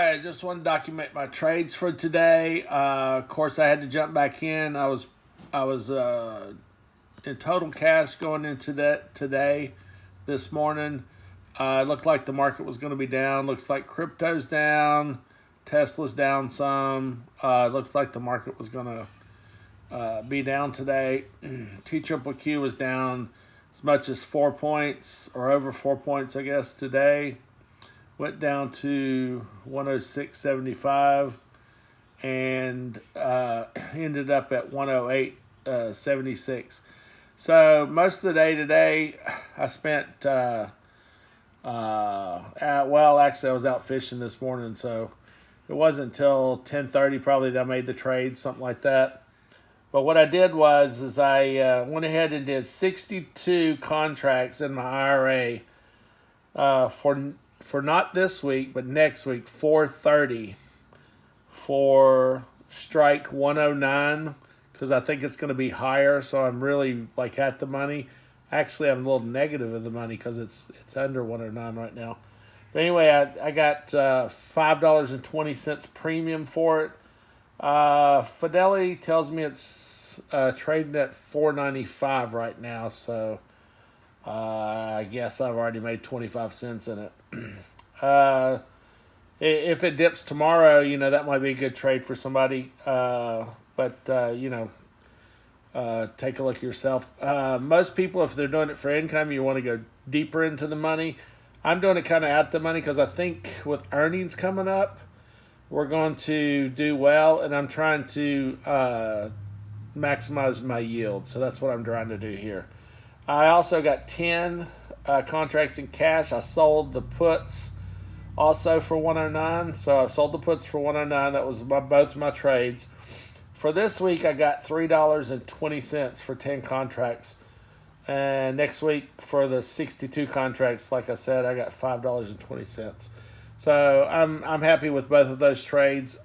right, I just want to document my trades for today. Of course, I had to jump back in. I was in total cash going into that today, this morning. It looked like the market was going to be down. Looks like crypto's down. Tesla's down some. Looks like the market was going to be down today. TQQQ was down as much as 4 points, or over 4 points, I guess, today. Went down to 106.75 and ended up at 108.76. So most of the day today, I spent, well, actually I was out fishing this morning, so it wasn't until 10:30 probably that I made the trade, something like that. But what I did is I went ahead and did 62 contracts in my IRA for not this week, but next week, 4:30 for strike 109, because I think it's going to be higher, so I'm really like at the money. Actually, I'm a little negative of the money because it's under 109 right now. But anyway, I got $5.20 premium for it. Fidelity tells me it's trading at $4.95 right now, so I guess I've already made 25 cents in it. If it dips tomorrow, that might be a good trade for somebody. But take a look yourself. Most people, if they're doing it for income, you want to go deeper into the money. I'm doing it kind of at the money because I think with earnings coming up, we're going to do well, and I'm trying to maximize my yield. So that's what I'm trying to do here. I also got 10 contracts in cash. I sold the puts also for 109. So I've sold the puts for 109. That was both my trades. For this week, I got $3.20 for 10 contracts. And next week, for the 62 contracts, like I said, I got $5.20. So I'm happy with both of those trades.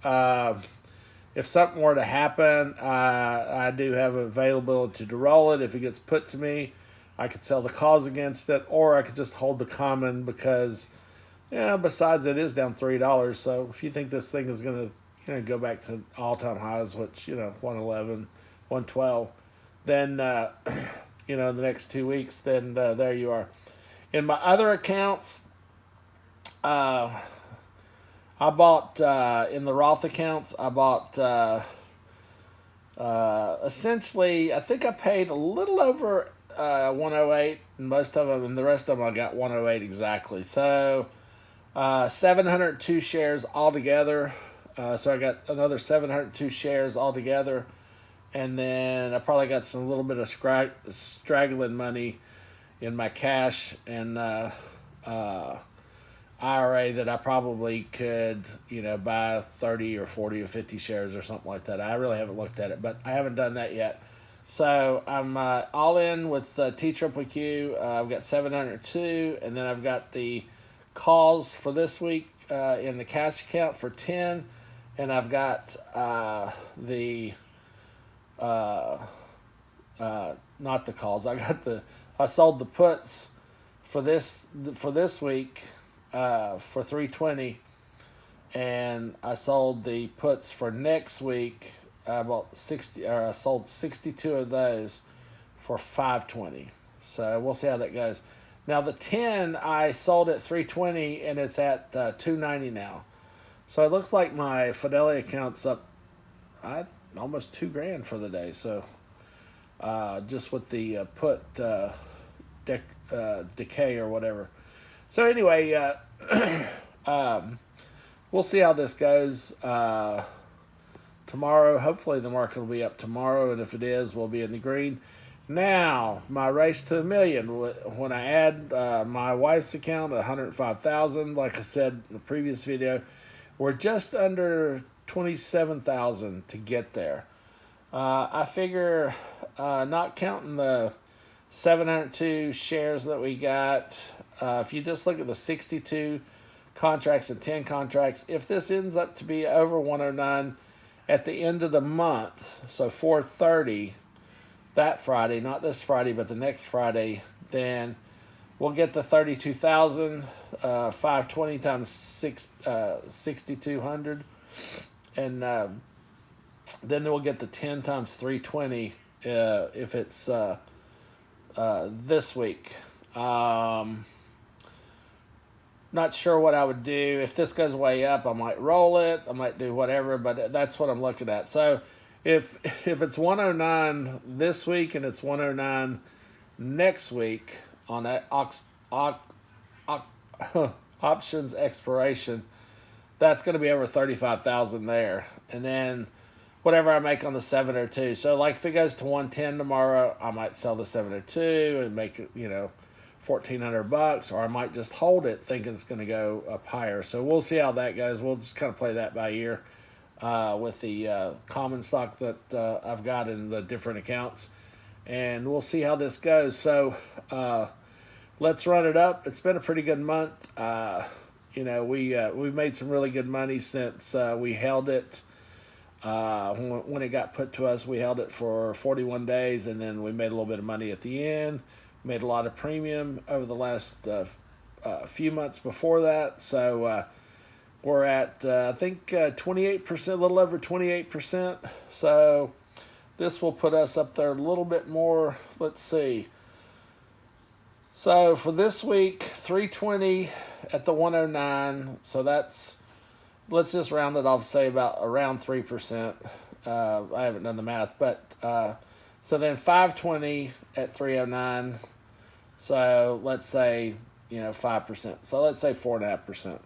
If something were to happen, I do have availability to roll it. If it gets put to me, I could sell the calls against it, or I could just hold the common because, besides it is down $3. So if you think this thing is going to go back to all-time highs, which, 111, 112, then, the next 2 weeks, then there you are. In my other accounts, I bought, in the Roth accounts, I bought, essentially, I think I paid a little over 108, and most of them, and the rest of them I got 108 exactly. So 702 shares altogether. So I got another 702 shares altogether, and then I probably got some little bit of straggling money in my cash and IRA that I probably could, buy 30 or 40 or 50 shares or something like that. I really haven't looked at it, but I haven't done that yet. So I'm all in with TQQQ. I've got 702, and then I've got the calls for this week in the cash account for 10, and I've got not the calls. I sold the puts for this week for 320, and I sold the puts for next week. I sold 62 of those for 520. So we'll see how that goes. Now the 10 I sold at 320, and it's at 290 now. So it looks like my Fidelity account's up almost $2,000 for the day. So just with the put decay or whatever. So anyway, we'll see how this goes. Tomorrow, hopefully the market will be up tomorrow, and if it is, we'll be in the green. Now, my race to $1 million. When I add my wife's account, $105,000, like I said in the previous video, we're just under $27,000 to get there. I figure, not counting the 702 shares that we got, if you just look at the 62 contracts and 10 contracts, if this ends up to be over 109 at the end of the month, so 4:30 that Friday, not this Friday, but the next Friday, then we'll get the 32,000 520 times 6,200, and then we'll get the 10 times 320 if it's this week. Not sure what I would do. If this goes way up, I might roll it. I might do whatever, but that's what I'm looking at. So if it's 109 this week and it's 109 next week on that options expiration, that's going to be over 35,000 there. And then whatever I make on the 702. So like if it goes to 110 tomorrow, I might sell the 702 and make it, $1,400, or I might just hold it thinking it's going to go up higher. So we'll see how that goes. We'll just kind of play that by ear with the common stock that I've got in the different accounts, and we'll see how this goes. So let's run it up. It's been a pretty good month. We've made some really good money since we held it. When it got put to us, we held it for 41 days, and then we made a little bit of money at the end. Made a lot of premium over the last few months before that. So we're at, I think, 28%, a little over 28%. So this will put us up there a little bit more. Let's see. So for this week, 320 at the 109. So that's, let's just round it off, say around 3%. I haven't done the math, but so then 520 at 309. So let's say 5%. So let's say 4.5%.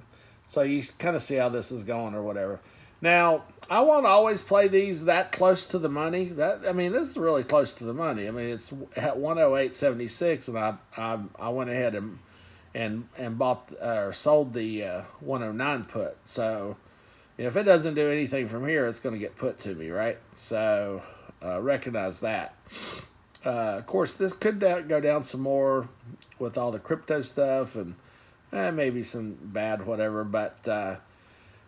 So you kind of see how this is going or whatever. Now I won't always play these that close to the money. This is really close to the money. I mean, it's at 108.76, and I went ahead and bought or sold the 109 put. So if it doesn't do anything from here, it's going to get put to me, right? So recognize that. Of course, this could go down some more with all the crypto stuff and maybe some bad whatever. But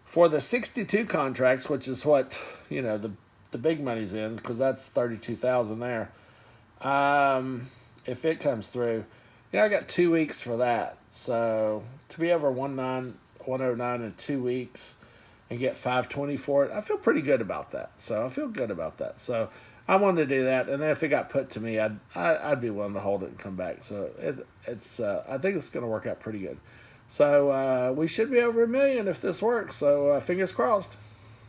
for the 62 contracts, which is what the big money's in, because that's 32,000 there. If it comes through, I got 2 weeks for that. So to be over 109 in 2 weeks and get 520 for it, I feel pretty good about that. So I wanted to do that, and then if it got put to me, I'd be willing to hold it and come back. So it's I think it's going to work out pretty good. So we should be over $1 million if this works. So fingers crossed.